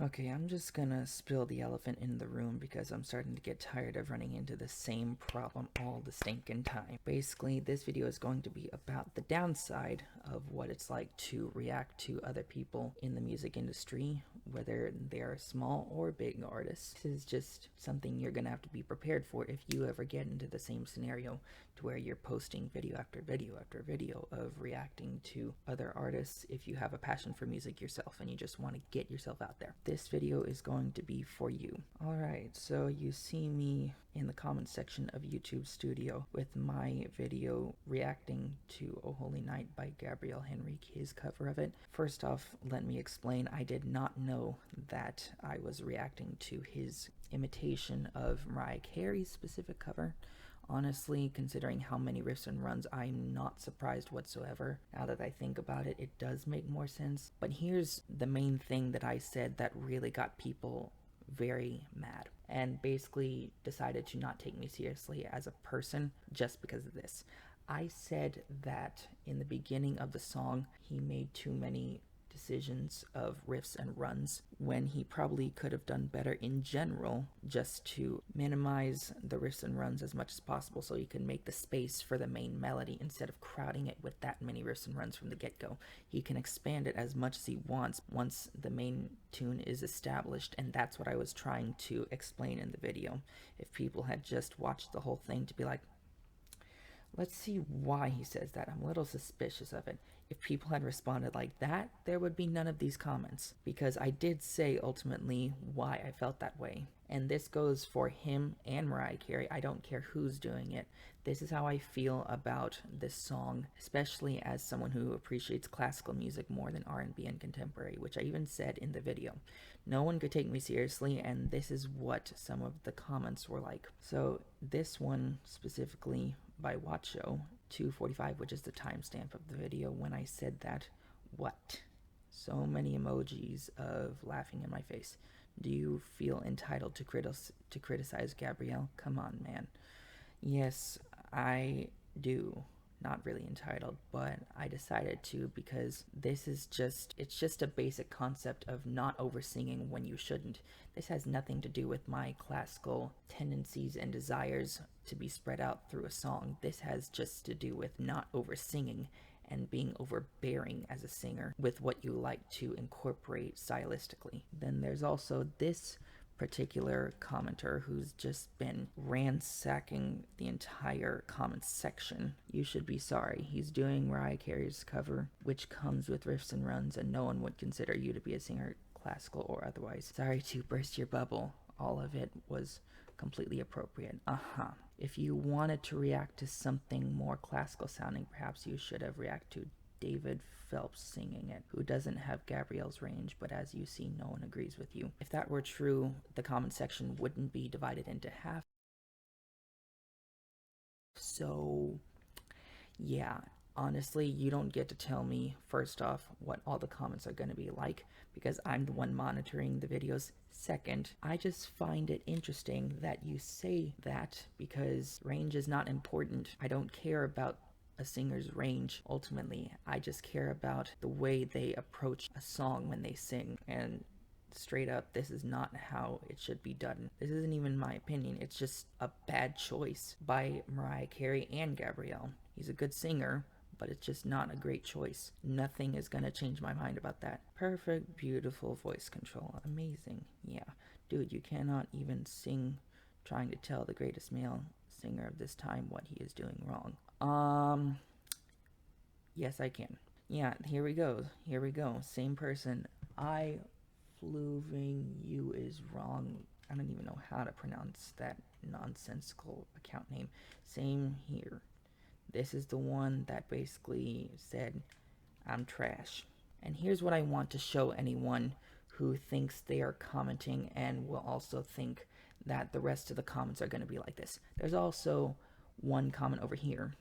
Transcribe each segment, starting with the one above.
Okay, I'm just gonna spill the elephant in the room because I'm starting to get tired of running into the same problem all the stinking time. Basically, this video is going to be about the downside of what it's like to react to other people in the music industry, whether they're small or big artists. This is just something you're gonna have to be prepared for if you ever get into the same scenario to where you're posting video after video after video of reacting to other artists if you have a passion for music yourself and you just want to get yourself out there. This video is going to be for you. Alright, so you see me in the comments section of YouTube Studio with my video reacting to Oh Holy Night by Gabrielle Henrique, his cover of it. First off, let me explain, I did not know that I was reacting to his imitation of Mariah Carey's specific cover. Honestly, considering how many riffs and runs, I'm not surprised whatsoever. Now that I think about it, it does make more sense. But here's the main thing that I said that really got people very mad and basically decided to not take me seriously as a person just because of this. I said that in the beginning of the song, he made too many decisions of riffs and runs when he probably could have done better in general just to minimize the riffs and runs as much as possible so he can make the space for the main melody instead of crowding it with that many riffs and runs from the get-go. He can expand it as much as he wants once the main tune is established, and that's what I was trying to explain in the video. If people had just watched the whole thing to be like, let's see why he says that. I'm a little suspicious of it. If people had responded like that, there would be none of these comments, because I did say ultimately why I felt that way. And this goes for him and Mariah Carey. I don't care who's doing it. This is how I feel about this song, especially as someone who appreciates classical music more than R&B and contemporary, which I even said in the video. No one could take me seriously, and this is what some of the comments were like. So this one specifically by Watcho 2:45, which is the timestamp of the video when I said that. What? So many emojis of laughing in my face. Do you feel entitled to criticize Gabrielle? Come on, man. Yes, I do. Not really entitled, but I decided to because it's just a basic concept of not over-singing when you shouldn't. This has nothing to do with my classical tendencies and desires to be spread out through a song. This has just to do with not over-singing and being overbearing as a singer with what you like to incorporate stylistically. Then there's also this particular commenter who's just been ransacking the entire comments section. You should be sorry. He's doing Mariah Carey's cover, which comes with riffs and runs, and no one would consider you to be a singer, classical or otherwise. Sorry to burst your bubble. All of it was completely appropriate. If you wanted to react to something more classical sounding, perhaps you should have reacted to David Phelps singing it, who doesn't have Gabrielle's range, but as you see, no one agrees with you. If that were true, the comment section wouldn't be divided into half. So, yeah, honestly, you don't get to tell me, first off, what all the comments are going to be like, because I'm the one monitoring the videos. Second, I just find it interesting that you say that because range is not important. I don't care about a singer's range ultimately. I just care about the way they approach a song when they sing, and straight up, this is not how it should be done. This isn't even my opinion, it's just a bad choice by Mariah Carey and Gabrielle. He's a good singer, but it's just not a great choice. Nothing is gonna change my mind about that. Perfect, beautiful voice control, amazing. Yeah, dude, you cannot even sing trying to tell the greatest male singer of this time what he is doing wrong. Yes, I can. Yeah, here we go. Same person. I fluving you is wrong. I don't even know how to pronounce that nonsensical account name. Same here. This is the one that basically said, I'm trash. And here's what I want to show anyone who thinks they are commenting and will also think that the rest of the comments are going to be like this. There's also one comment over here.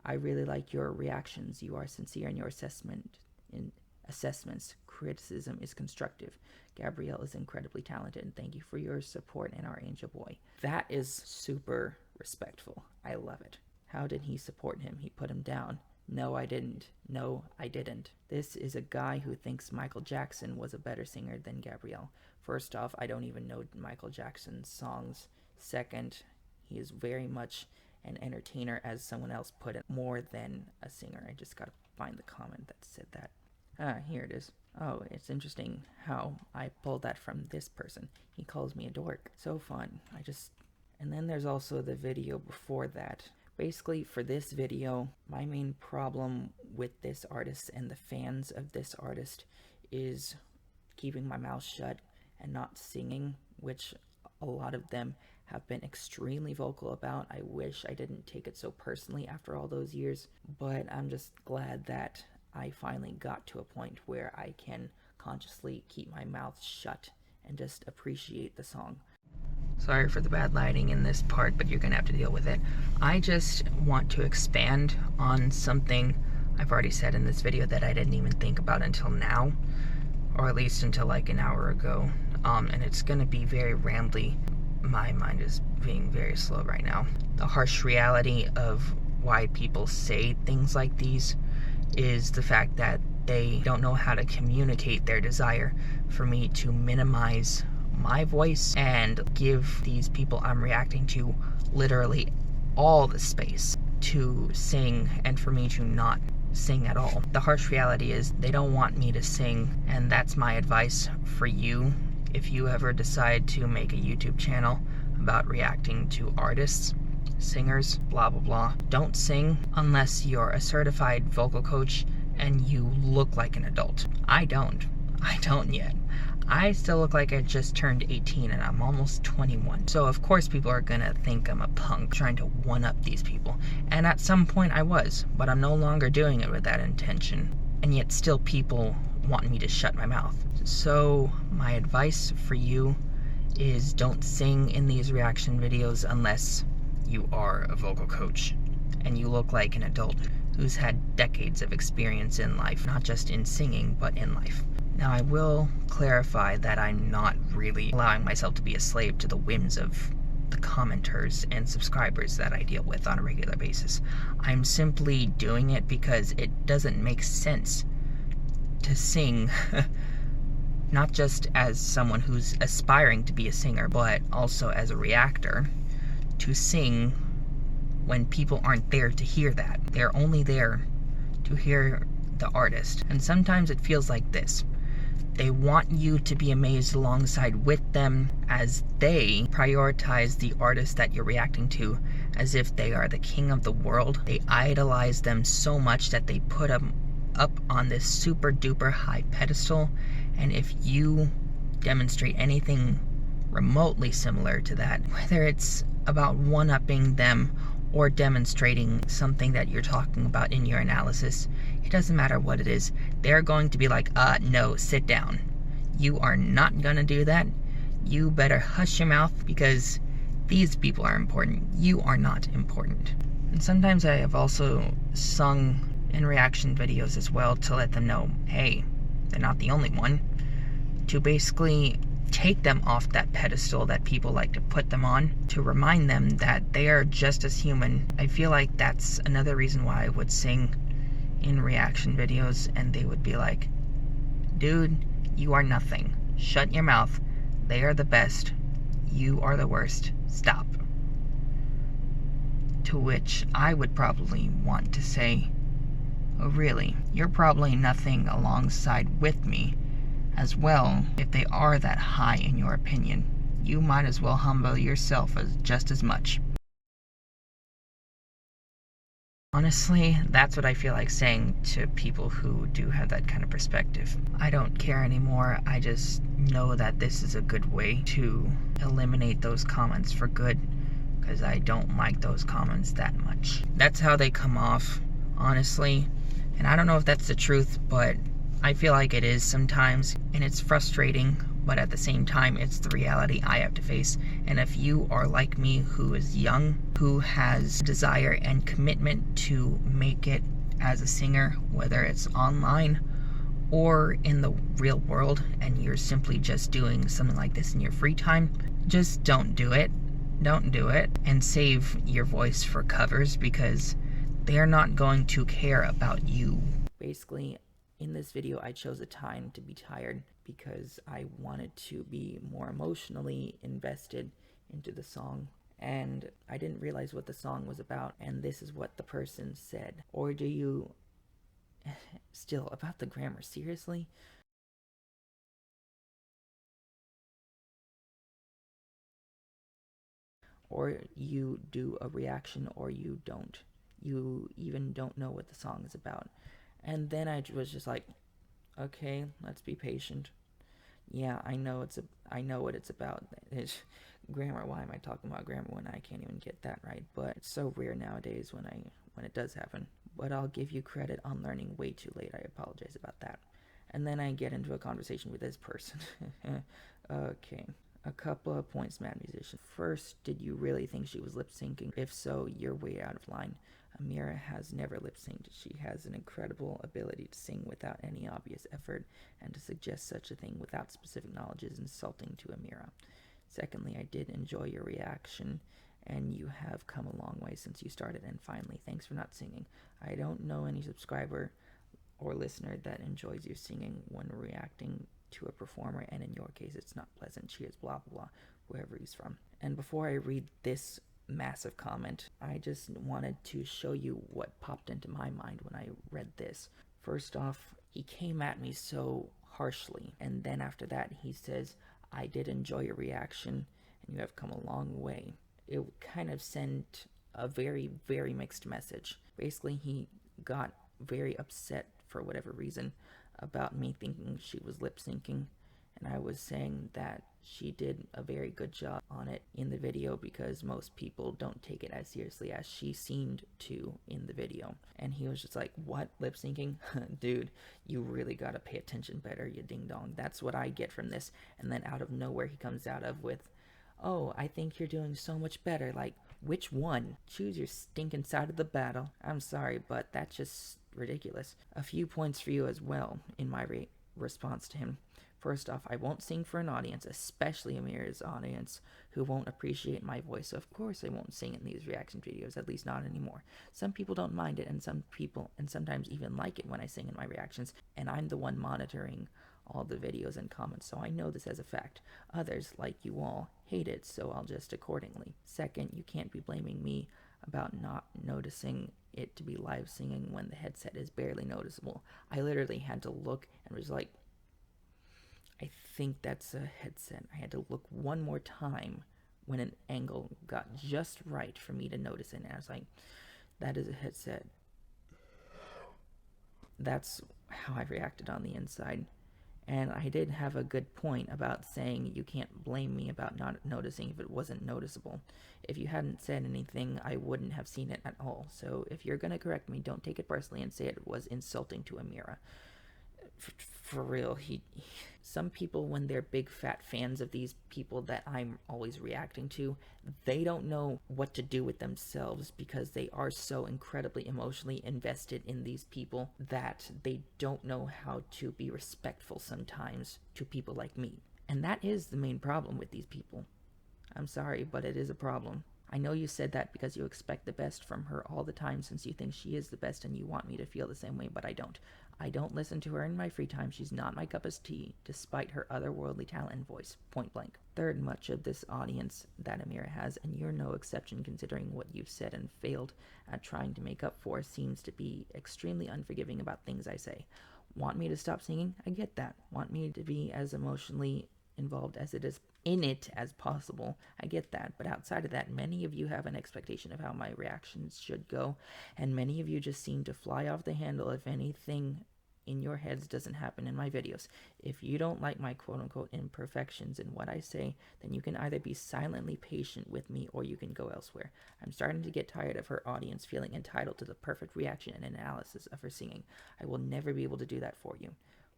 I really like your reactions. You are sincere in your assessments. Criticism is constructive. Gabrielle is incredibly talented, and thank you for your support and our angel boy. That is super respectful. I love it. How did he support him? He put him down. No, I didn't. No, I didn't. This is a guy who thinks Michael Jackson was a better singer than Gabrielle. First off, I don't even know Michael Jackson's songs. Second, he is very much an entertainer, as someone else put it, more than a singer. I just gotta find the comment that said that. Here it is. Oh, it's interesting how I pulled that from this person. He calls me a dork. So fun. And then there's also the video before that. Basically, for this video, my main problem with this artist and the fans of this artist is keeping my mouth shut and not singing, which a lot of them have been extremely vocal about. I wish I didn't take it so personally after all those years, but I'm just glad that I finally got to a point where I can consciously keep my mouth shut and just appreciate the song. Sorry for the bad lighting in this part, but you're gonna have to deal with it. I just want to expand on something I've already said in this video that I didn't even think about until now, or at least until like an hour ago. And it's gonna be very rambly. My mind is being very slow right now. The harsh reality of why people say things like these is the fact that they don't know how to communicate their desire for me to minimize my voice and give these people I'm reacting to literally all the space to sing and for me to not sing at all. The harsh reality is they don't want me to sing, and that's my advice for you. If you ever decide to make a YouTube channel about reacting to artists, singers, blah blah blah, don't sing unless you're a certified vocal coach and you look like an adult. I don't yet. I still look like I just turned 18 and I'm almost 21. So of course people are gonna think I'm a punk trying to one-up these people. And at some point I was, but I'm no longer doing it with that intention. And yet still people want me to shut my mouth. So my advice for you is don't sing in these reaction videos unless you are a vocal coach and you look like an adult who's had decades of experience in life, not just in singing, but in life. Now, I will clarify that I'm not really allowing myself to be a slave to the whims of the commenters and subscribers that I deal with on a regular basis. I'm simply doing it because it doesn't make sense to sing, not just as someone who's aspiring to be a singer, but also as a reactor, to sing when people aren't there to hear that. They're only there to hear the artist. And sometimes it feels like this. They want you to be amazed alongside with them as they prioritize the artist that you're reacting to as if they are the king of the world. They idolize them so much that they put them up on this super duper high pedestal, and if you demonstrate anything remotely similar to that, whether it's about one-upping them or demonstrating something that you're talking about in your analysis, it doesn't matter what it is, they're going to be like, no, sit down. You are not gonna do that. You better hush your mouth because these people are important. You are not important. And sometimes I have also sung in reaction videos as well to let them know, hey, they're not the only one. To basically take them off that pedestal that people like to put them on, to remind them that they are just as human. I feel like that's another reason why I would sing in reaction videos and they would be like, dude, you are nothing. Shut your mouth. They are the best. You are the worst. Stop. To which I would probably want to say, oh really? You're probably nothing alongside with me as well. If they are that high in your opinion, you might as well humble yourself just as much. Honestly, that's what I feel like saying to people who do have that kind of perspective. I don't care anymore. I just know that this is a good way to eliminate those comments for good, because I don't like those comments that much. That's how they come off, honestly. And I don't know if that's the truth, but I feel like it is sometimes, and it's frustrating, but at the same time, it's the reality I have to face. And if you are like me, who is young, who has desire and commitment to make it as a singer, whether it's online or in the real world, and you're simply just doing something like this in your free time, just don't do it. Don't do it, and save your voice for covers, because They're not going to care about you. Basically, in this video, I chose a time to be tired because I wanted to be more emotionally invested into the song. And I didn't realize what the song was about, and this is what the person said. Or do you... Still, about the grammar, seriously? Or you do a reaction or you don't. You even don't know what the song is about. And then I was just like, okay, let's be patient. Yeah, I know I know what it's about. It's grammar. Why am I talking about grammar when I can't even get that right? But it's so rare nowadays when it does happen. But I'll give you credit on learning way too late. I apologize about that. And then I get into a conversation with this person. Okay. A couple of points, Mad Musician. First, did you really think she was lip syncing? If so, you're way out of line. Amira has never lip synced. She has an incredible ability to sing without any obvious effort, and to suggest such a thing without specific knowledge is insulting to Amira. Secondly, I did enjoy your reaction, and you have come a long way since you started. And finally, thanks for not singing. I don't know any subscriber or listener that enjoys your singing when reacting to a performer, and in your case it's not pleasant. Cheers, blah blah blah, whoever he's from. And before I read this massive comment, I just wanted to show you what popped into my mind when I read this. First off, he came at me so harshly, and then after that he says, I did enjoy your reaction and you have come a long way. It kind of sent a very, very mixed message. Basically, he got very upset for whatever reason about me thinking she was lip syncing, and I was saying that she did a very good job on it in the video because most people don't take it as seriously as she seemed to in the video. And he was just like, what, lip syncing? Dude, you really gotta pay attention better, you ding dong. That's what I get from this. And then out of nowhere he comes out of with, oh, I think you're doing so much better. Like, which one? Choose your stinking side of the battle. I'm sorry, but that's just ridiculous. A few points for you as well in my response to him. First off, I won't sing for an audience, especially Amira's audience, who won't appreciate my voice. So of course I won't sing in these reaction videos, at least not anymore. Some people don't mind it, and some people, and sometimes even like it when I sing in my reactions, and I'm the one monitoring all the videos and comments, so I know this as a fact. Others, like you all, hate it, so I'll just accordingly. Second, you can't be blaming me about not noticing it to be live singing when the headset is barely noticeable. I literally had to look and was like, I think that's a headset. I had to look one more time when an angle got just right for me to notice it, and I was like, that is a headset. That's how I reacted on the inside. And I did have a good point about saying you can't blame me about not noticing if it wasn't noticeable. If you hadn't said anything, I wouldn't have seen it at all. So if you're going to correct me, don't take it personally and say it was insulting to Amira. For real, some people, when they're big fat fans of these people that I'm always reacting to, they don't know what to do with themselves because they are so incredibly emotionally invested in these people that they don't know how to be respectful sometimes to people like me. And that is the main problem with these people. I'm sorry, but it is a problem. I know you said that because you expect the best from her all the time since you think she is the best and you want me to feel the same way, but I don't. I don't listen to her in my free time. She's not my cup of tea, despite her otherworldly talent and voice. Point blank. Third, much of this audience that Amira has, and you're no exception considering what you've said and failed at trying to make up for, seems to be extremely unforgiving about things I say. Want me to stop singing? I get that. Want me to be as emotionally involved as it is in it as possible? I get that, but outside of that, many of you have an expectation of how my reactions should go, and many of you just seem to fly off the handle if anything in your heads doesn't happen in my videos. If you don't like my quote-unquote imperfections in what I say, then you can either be silently patient with me or you can go elsewhere. I'm starting to get tired of her audience feeling entitled to the perfect reaction and analysis of her singing. I will never be able to do that for you.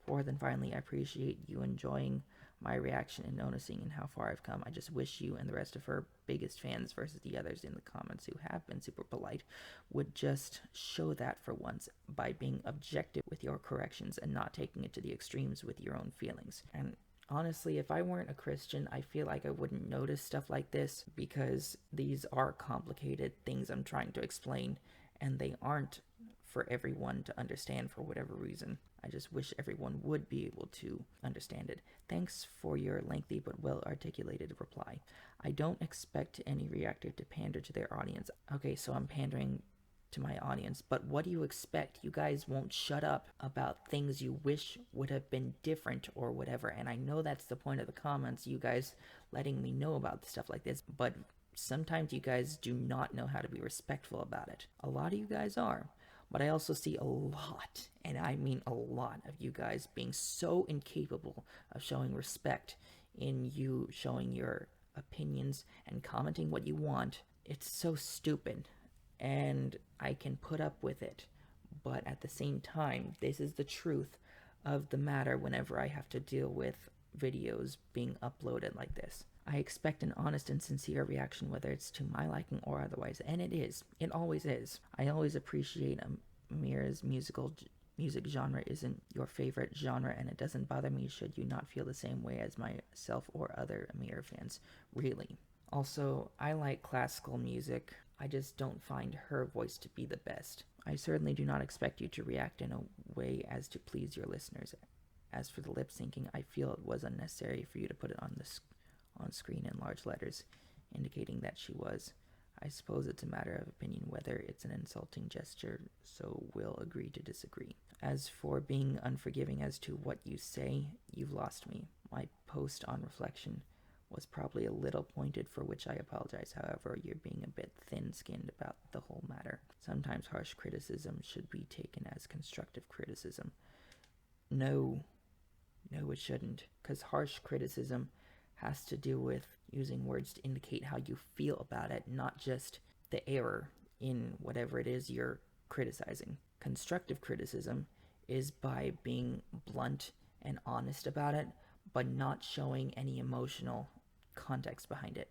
Fourth and finally, I appreciate you enjoying my reaction and noticing and how far I've come. I just wish you and the rest of her biggest fans versus the others in the comments who have been super polite would just show that for once by being objective with your corrections and not taking it to the extremes with your own feelings. And honestly, if I weren't a Christian, I feel like I wouldn't notice stuff like this because these are complicated things I'm trying to explain. and they aren't for everyone to understand for whatever reason. I just wish everyone would be able to understand it. Thanks for your lengthy but well-articulated reply. I don't expect any reactor to pander to their audience. Okay, so I'm pandering to my audience, but what do you expect? You guys won't shut up about things you wish would have been different or whatever, and I know that's the point of the comments, you guys letting me know about stuff like this, but sometimes you guys do not know how to be respectful about it. A lot of you guys are. But I also see a lot, and I mean a lot, of you guys being so incapable of showing respect in you showing your opinions and commenting what you want. It's so stupid, and I can put up with it. But at the same time, this is the truth of the matter whenever I have to deal with videos being uploaded like this. I expect an honest and sincere reaction, whether it's to my liking or otherwise, and it is. It always is. I always appreciate Amir's music genre isn't your favorite genre, and it doesn't bother me should you not feel the same way as myself or other Amir fans. Really. Also, I like classical music. I just don't find her voice to be the best. I certainly do not expect you to react in a way as to please your listeners. As for the lip syncing, I feel it was unnecessary for you to put it on screen in large letters, indicating that she was. I suppose it's a matter of opinion whether it's an insulting gesture, so we'll agree to disagree. As for being unforgiving as to what you say, you've lost me. My post on reflection was probably a little pointed, for which I apologize. However, you're being a bit thin-skinned about the whole matter. Sometimes harsh criticism should be taken as constructive criticism. No, it shouldn't, because harsh criticism has to do with using words to indicate how you feel about it, not just the error in whatever it is you're criticizing. Constructive criticism is by being blunt and honest about it, but not showing any emotional context behind it.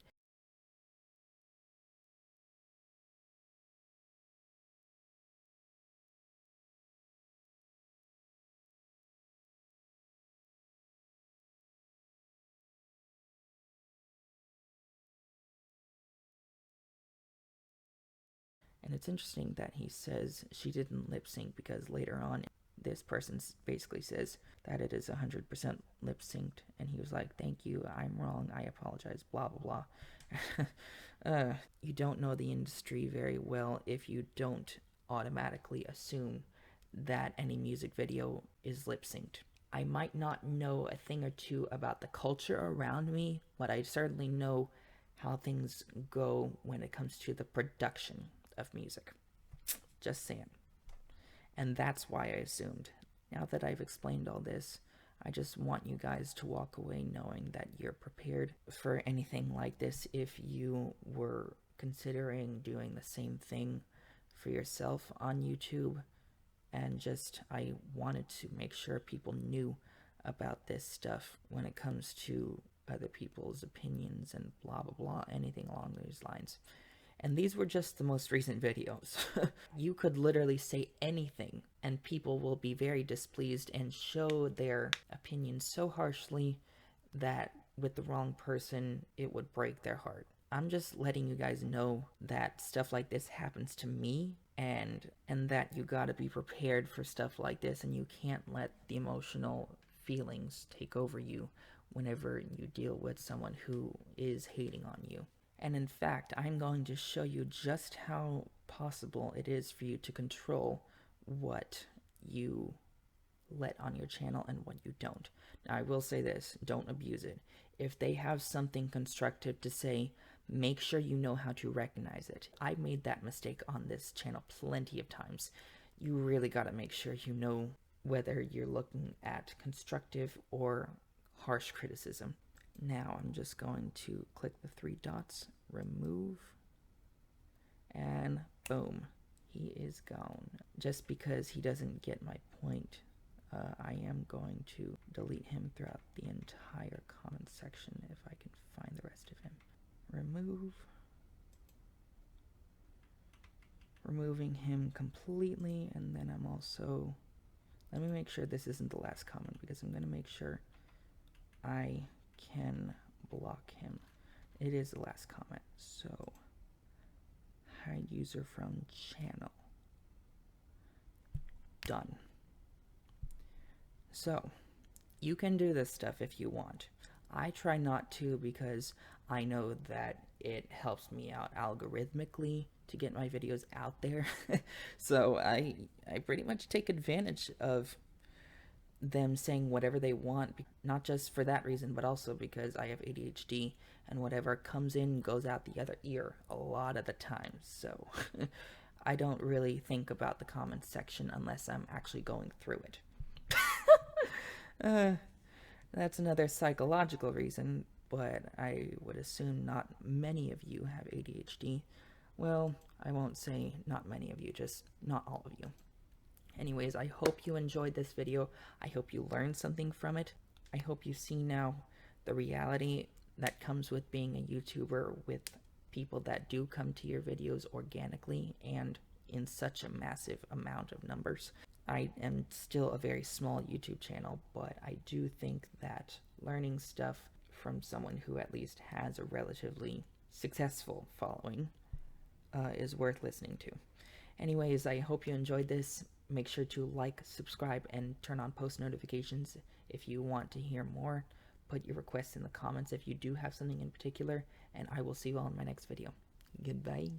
And it's interesting that he says she didn't lip sync, because later on this person basically says that it is 100% lip synced, and he was like, thank you, I'm wrong, I apologize, blah blah blah. You don't know the industry very well if you don't automatically assume that any music video is lip synced. I might not know a thing or two about the culture around me, but I certainly know how things go when it comes to the production of music. Just saying. And that's why I assumed. Now that I've explained all this, I just want you guys to walk away knowing that you're prepared for anything like this if you were considering doing the same thing for yourself on YouTube. And just, I wanted to make sure people knew about this stuff when it comes to other people's opinions and blah blah blah, anything along those lines. And these were just the most recent videos. You could literally say anything and people will be very displeased and show their opinions so harshly that with the wrong person, it would break their heart. I'm just letting you guys know that stuff like this happens to me, and that you gotta be prepared for stuff like this, and you can't let the emotional feelings take over you whenever you deal with someone who is hating on you. And in fact, I'm going to show you just how possible it is for you to control what you let on your channel and what you don't. Now, I will say this, don't abuse it. If they have something constructive to say, make sure you know how to recognize it. I made that mistake on this channel plenty of times. You really got to make sure you know whether you're looking at constructive or harsh criticism. Now I'm just going to click the three dots, remove, and boom, he is gone. Just because he doesn't get my point, I am going to delete him throughout the entire comment section if I can find the rest of him. Removing him completely, and then I'm also, let me make sure this isn't the last comment, because I'm going to make sure I can block him. It is the last comment, so hide user from channel. done. So, you can do this stuff if you want. I try not to because I know that it helps me out algorithmically to get my videos out there. So I pretty much take advantage of them saying whatever they want, not just for that reason, but also because I have ADHD and whatever comes in goes out the other ear a lot of the time. So I don't really think about the comments section unless I'm actually going through it. That's another psychological reason, but I would assume not many of you have ADHD. Well, I won't say not many of you, just not all of you. Anyways, I hope you enjoyed this video. I hope you learned something from it. I hope you see now the reality that comes with being a YouTuber, with people that do come to your videos organically and in such a massive amount of numbers. I am still a very small YouTube channel, but I do think that learning stuff from someone who at least has a relatively successful following is worth listening to. Anyways, I hope you enjoyed this. Make sure to like, subscribe, and turn on post notifications if you want to hear more. Put your requests in the comments if you do have something in particular, and I will see you all in my next video. Goodbye.